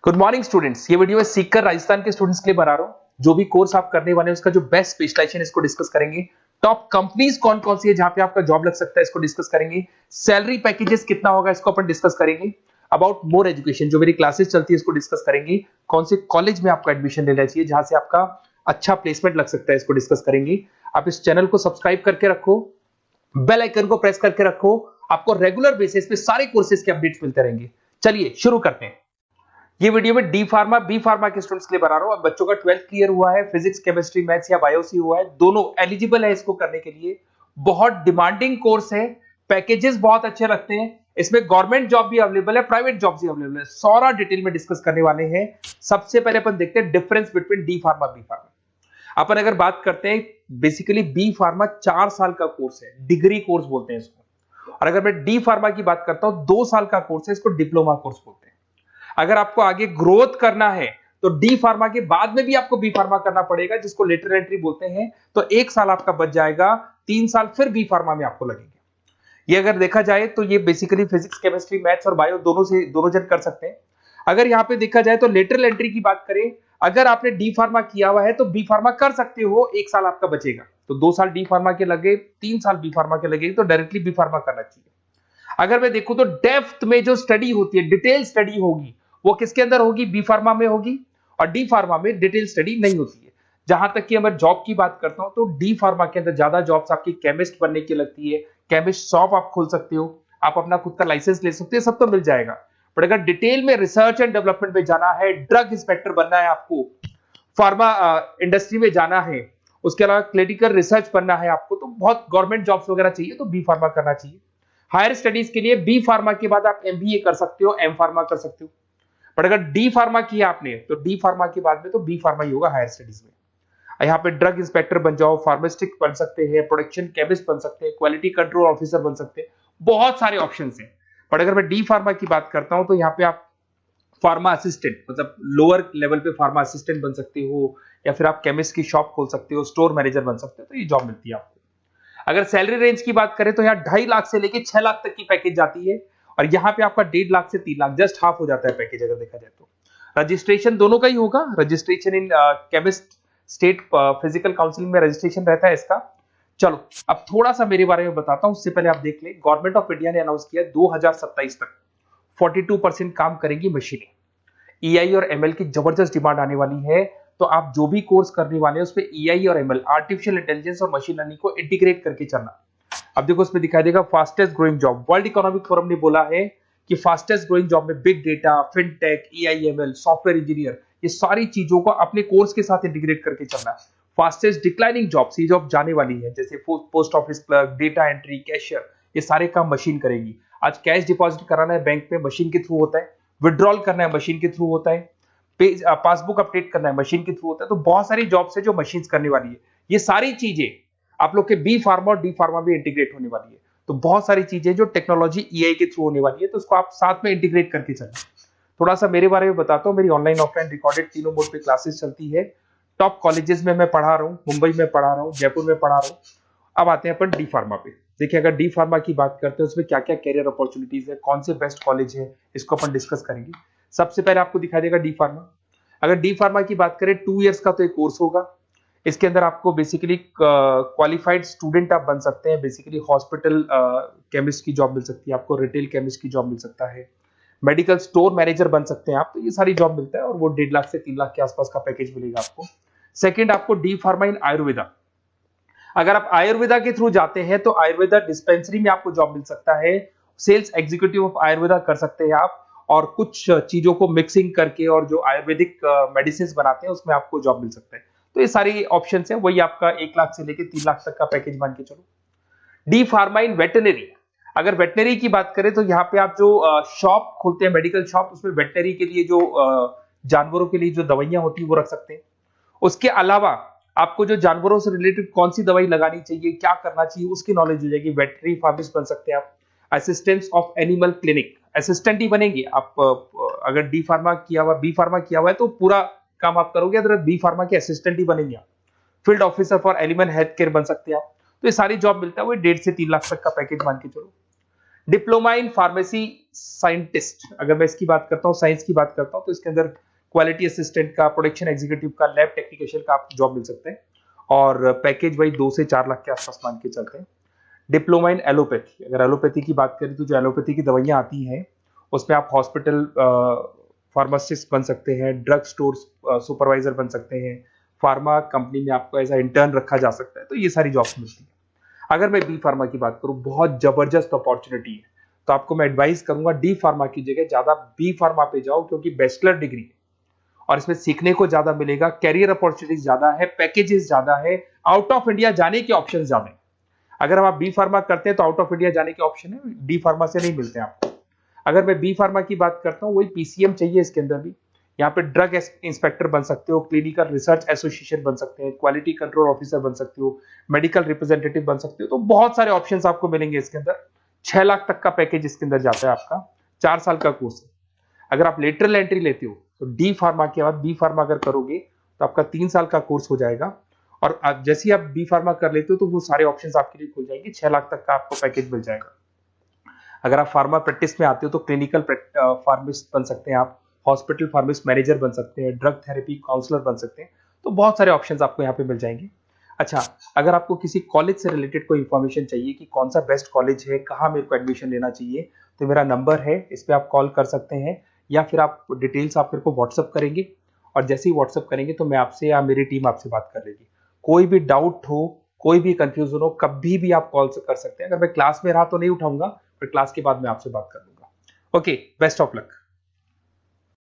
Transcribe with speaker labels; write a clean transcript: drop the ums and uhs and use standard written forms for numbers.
Speaker 1: Good morning students. ये video है सीकर राजस्थान के स्टूडेंट्स के लिए बना रहा हूं। जो भी कोर्स आप करने वाले हैं उसका जो बेस्ट स्पेशलाइजेशन इसको डिस्कस करेंगे। टॉप कंपनीज कौन कौन सी है जहां पे आपका जॉब लग सकता है इसको डिस्कस करेंगे। सैलरी पैकेजेस कितना होगा इसको अपन डिस्कस करेंगे। अबाउट मोर एजुकेशन जो मेरी क्लासेस चलती है इसको डिस्कस करेंगे। कौन से कॉलेज में आपको एडमिशन लेना चाहिए जहां से आपका अच्छा प्लेसमेंट लग सकता है इसको डिस्कस करेंगे। आप इस चैनल को सब्सक्राइब करके रखो, बेल आइकन को प्रेस करके रखो, आपको रेगुलर बेसिस पे सारे कोर्सेज के अपडेट्स मिलते रहेंगे। चलिए शुरू करते हैं। ये वीडियो में डी फार्मा बी फार्मा के स्टूडेंट्स के लिए बना रहा हूं। अब बच्चों का 12th क्लियर हुआ है, फिजिक्स केमिस्ट्री मैथ्स या बायो से हुआ है, दोनों एलिजिबल है इसको करने के लिए। बहुत डिमांडिंग कोर्स है, पैकेजेस बहुत अच्छे लगते हैं। इसमें गवर्नमेंट जॉब भी अवेलेबल है, प्राइवेट जॉब भी अवेलेबल है। सारा डिटेल में डिस्कस करने वाले हैं। सबसे पहले अपन देखते हैं difference between D pharma B pharma. अपन अगर बात करते हैं, बेसिकली बी फार्मा 4 साल का कोर्स है, डिग्री कोर्स बोलते हैं इसको। और अगर मैं डी फार्मा की बात करता हूं 2 साल का कोर्स है, इसको डिप्लोमा कोर्स बोलते हैं। अगर आपको आगे ग्रोथ करना है तो डी फार्मा के बाद में भी आपको बी फार्मा करना पड़ेगा, जिसको लेटरल एंट्री बोलते हैं। तो 1 साल आपका बच जाएगा, 3 साल फिर बी फार्मा में आपको लगेंगे। ये अगर देखा जाए तो ये बेसिकली फिजिक्स केमिस्ट्री मैथ्स और बायो दोनों जन कर सकते हैं। अगर यहां पे देखा जाए तो लेटरल एंट्री की बात करें, अगर आपने डी फार्मा किया हुआ है तो बी फार्मा कर सकते हो, 1 साल आपका बचेगा। तो 2 साल डी फार्मा के लगे, 3 साल बी फार्मा के लगे, तो डायरेक्टली बी फार्मा करना चाहिए। अगर मैं देखूं तो डेप्थ में जो स्टडी होती है, डिटेल स्टडी होगी, वो किसके अंदर होगी? बी फार्मा में होगी। और डी फार्मा में डिटेल स्टडी नहीं होती है। जहां तक कि मैं जॉब की बात करता हूं तो डी फार्मा के अंदर ज्यादा जॉब्स आपकी केमिस्ट बनने की लगती है। केमिस्ट शॉप आप खोल सकते हो, आप अपना खुद का लाइसेंस ले सकते हो, सब तो मिल जाएगा। पर अगर डिटेल में रिसर्च एंड डेवलपमेंट में जाना है, ड्रग इंस्पेक्टर बनना है आपको, फार्मा इंडस्ट्री में जाना है, उसके अलावा क्लिनिकल रिसर्च बनना है आपको, तो बहुत गवर्नमेंट जॉब्स वगैरह चाहिए, तो बी फार्मा करना चाहिए। हायर स्टडीज के लिए बी फार्मा के बाद आप एमबीए कर सकते हो, एम फार्मा कर सकते हो। पर अगर डी फार्मा किया आपने तो डी फार्मा के बाद में तो बी फार्मा ही होगा हायर स्टडीज में। यहाँ पे ड्रग इंस्पेक्टर बन जाओ, फार्मास्टिक बन सकते हैं, प्रोडक्शन केमिस्ट बन सकते हैं, क्वालिटी कंट्रोल ऑफिसर बन सकते हैं, बहुत सारे ऑप्शंस हैं। पर अगर मैं डी फार्मा की बात करता हूं तो यहाँ पे आप फार्मा असिस्टेंट, मतलब लोअर लेवल पे फार्मा असिस्टेंट बन सकते हो, या फिर आप केमिस्ट की शॉप खोल सकते हो, स्टोर मैनेजर बन सकते हो, तो ये जॉब मिलती है आपको। अगर सैलरी रेंज की बात करें तो यहाँ 2.5 लाख से लेके 6 लाख तक की पैकेज जाती है। और यहाँ पे आपका 1.5 लाख से 3 लाख, जस्ट हाफ हो जाता है पैकेज अगर देखा जाए तो। रजिस्ट्रेशन दोनों का ही होगा। Registration in chemist state physical council में रजिस्ट्रेशन रहता है इसका। चलो अब थोड़ा सा मेरे बारे में बताता हूं, उससे पहले आप देख लें। गवर्नमेंट ऑफ इंडिया ने अनाउंस किया 2027 तक 42% काम करेंगी मशीनें। ईआई और एमएल की जबरदस्त डिमांड आने वाली है। तो आप जो भी कोर्स करने वाले हैं उस पे ईआई और एमएल, आर्टिफिशियल इंटेलिजेंस और मशीन लर्निंग को इंटीग्रेट करके चलना। अब देखो उसमें दिखाई देगा fastest growing job. World Economic Forum ने बोला है कि फास्टेस्ट ग्रोइंग जॉब में big data, fintech, AIML, software engineer, ये सारी चीजों को अपने कोर्स के साथ इंटीग्रेट करके चलना। फास्टेस्ट डिक्लाइनिंग जॉब्स, ये जॉब जाने वाली है, जैसे post office clerk, data entry, cashier, ये सारे काम मशीन करेगी। आज कैश डिपॉजिट कराना है बैंक में, मशीन के थ्रू होता है। विड्रॉल करना है, मशीन के थ्रू होता है। पासबुक अपडेट करना है, मशीन के थ्रू होता है। तो बहुत सारी जॉब्स है जो मशीन करने वाली है। ये सारी चीजें आप लोग के बी फार्मा और डी फार्मा भी इंटीग्रेट होने वाली है। तो बहुत सारी चीजें जो टेक्नोलॉजी ईआई के थ्रू होने वाली है, तो उसको आप साथ में इंटीग्रेट करके चलें। थोड़ा सा मेरे बारे में बताता हूँ। मेरी ऑनलाइन ऑफलाइन रिकॉर्डेड तीनों मोड पे क्लासेस चलती है। टॉप कॉलेजेस में मैं पढ़ा रहा हूँ, मुंबई में पढ़ा रहा हूँ, जयपुर में पढ़ा रहा हूँ। अब आते हैं अपन डी फार्मा पे। देखिए अगर डी फार्मा की बात करते हैं उसमें क्या क्या कैरियर अपॉर्चुनिटीज है, कौन से बेस्ट कॉलेज है, इसको अपन डिस्कस करेंगे। सबसे पहले आपको दिखाई देगा डी फार्मा। अगर डी फार्मा की बात करें 2 इयर्स का तो एक कोर्स होगा। इसके अंदर आपको बेसिकली क्वालिफाइड स्टूडेंट आप बन सकते हैं। बेसिकली हॉस्पिटल केमिस्ट की जॉब मिल सकती है आपको, रिटेल केमिस्ट की जॉब मिल सकता है, मेडिकल स्टोर मैनेजर बन सकते हैं आप। तो ये सारी जॉब मिलता है और वो 1.5 लाख से 3 लाख के आसपास का पैकेज मिलेगा आपको। सेकंड, आपको डी फार्मा इन आयुर्वेदा। अगर आप आयुर्वेदा के थ्रू जाते हैं तो आयुर्वेदा डिस्पेंसरी में आपको जॉब मिल सकता है। सेल्स एग्जीक्यूटिव ऑफ आयुर्वेदा कर सकते हैं आप, और कुछ चीजों को मिक्सिंग करके और जो आयुर्वेदिक मेडिसिन बनाते हैं उसमें आपको जॉब मिल सकता है। तो ये सारी ऑप्शंस है, वही आपका 1 लाख से लेके 3 लाख तक का पैकेज मान के चलो। डी फार्मा इन वेटनरी। अगर वेटनरी की बात करें तो यहाँ पे आप जो शॉप खोलते हैं, मेडिकल शॉप, उसमें वेटनरी के लिए जो जानवरों के लिए जो दवाइयां होती है वो रख सकते हैं। उसके अलावा आपको जो जानवरों से रिलेटेड कौन सी दवाई लगानी चाहिए, क्या करना चाहिए, उसकी नॉलेज हो जाएगी। वेटनरी फार्मासिस्ट बन सकते हैं आप। Assistants of animal clinic, assistant ही बनेंगे आप। अगर डी फार्मा किया हुआ, बी फार्मा किया हुआ है तो पूरा काम आप करोगे, अगर बी फार्मा के असिस्टेंट ही बनेंगे आप। Field officer for animal health care बन सकते हैं आप। तो ये सारी जॉब मिलता है, वो 1.5 से 3 लाख तक का पैकेज मान के चलो। डिप्लोमा इन फार्मेसी साइंटिस्ट, अगर मैं इसकी बात करता हूँ, साइंस की बात करता हूँ, तो इसके अंदर क्वालिटी असिस्टेंट का, प्रोडक्शन एग्जीक्यूटिव का, लैब टेक्निशियन का आपको जॉब मिल सकते हैं और पैकेज वही 2 से 4 लाख के आसपास मान के चलते हैं। डिप्लोमा इन एलोपैथी, अगर एलोपैथी की बात करें तो जो एलोपैथी की दवाइयां आती हैं उसमें आप हॉस्पिटल फार्मासिस्ट बन सकते हैं, ड्रग स्टोर सुपरवाइजर बन सकते हैं, फार्मा कंपनी में आपको एज इंटर्न रखा जा सकता है, तो ये सारी जॉब्स मिलती है। अगर मैं बी फार्मा की बात करूं, बहुत जबरदस्त अपॉर्चुनिटी है, तो आपको मैं एडवाइस करूंगा डी फार्मा की जगह ज्यादा बी फार्मा पे जाओ, क्योंकि बैचलर डिग्री है और इसमें सीखने को ज्यादा मिलेगा, कैरियर अपॉर्चुनिटीज ज्यादा है, पैकेजेस ज्यादा है, आउट ऑफ इंडिया जाने के ऑप्शन ज्यादा है। अगर हम आप बी फार्मा करते हैं तो आउट ऑफ इंडिया जाने के ऑप्शन है, डी फार्मा से नहीं मिलते आपको। अगर मैं बी फार्मा की बात करता हूँ, वही पीसीएम चाहिए इसके अंदर भी। यहाँ पे ड्रग इंस्पेक्टर बन सकते हो, क्लिनिकल रिसर्च एसोसिएशन बन सकते हैं, क्वालिटी कंट्रोल ऑफिसर बन सकते हो, मेडिकल रिप्रेजेंटेटिव बन सकते हो, तो बहुत सारे ऑप्शंस आपको मिलेंगे इसके अंदर। 6 लाख तक का पैकेज इसके अंदर जाता है आपका, 4 साल का कोर्स है। अगर आप लेटरल एंट्री लेते हो तो डी फार्मा के बाद बी फार्मा अगर करोगे तो आपका 3 साल का कोर्स हो जाएगा, और आप जैसे ही आप बी फार्मा कर लेते हो तो वो सारे ऑप्शंस आपके लिए खुल जाएंगे, 6 लाख तक का आपको पैकेज मिल जाएगा। अगर आप फार्मा प्रैक्टिस में आते हो तो क्लिनिकल फार्मिस्ट बन सकते हैं आप, हॉस्पिटल फार्मिस्ट मैनेजर बन सकते हैं, ड्रग थेरेपी काउंसलर बन सकते हैं, तो बहुत सारे ऑप्शंस आपको यहाँ पे मिल जाएंगे। अच्छा, अगर आपको किसी कॉलेज से रिलेटेड कोई इंफॉर्मेशन चाहिए कि कौन सा बेस्ट कॉलेज है, कहाँ मेरे को एडमिशन लेना चाहिए, तो मेरा नंबर है, इस पर आप कॉल कर सकते हैं, या फिर आप डिटेल्स आप मेरे को व्हाट्सअप करेंगे, और जैसे ही व्हाट्सअप करेंगे तो मैं आपसे या मेरी टीम आपसे बात कर लेगी। कोई भी डाउट हो, कोई भी कंफ्यूजन हो, कभी भी आप कॉल कर सकते हैं। अगर मैं क्लास में रहा तो नहीं उठाऊंगा, फिर क्लास के बाद मैं आपसे बात कर लूंगा। Okay, best of luck.